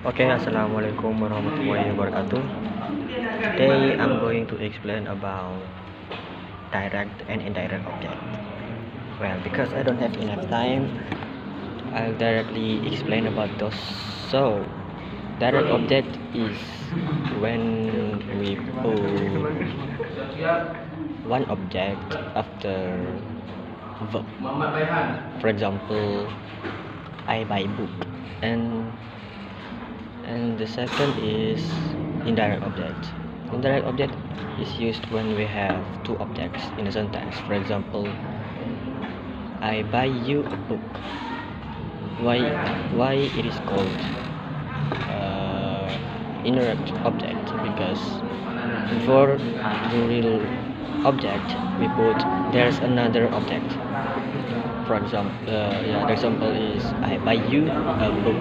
Okay, assalamualaikum warahmatullahi wabarakatuh. Today I'm going to explain about direct and indirect object. Well, because I don't have enough time, I'll directly explain about those. So, direct object is when we put one object after verb. For example, I buy book, and the second is indirect object. Indirect object is used when we have two objects in a sentence. For example, I buy you a book. Why it is called indirect object? Because before the real object we put there's another object. For example, the example is I buy you a book.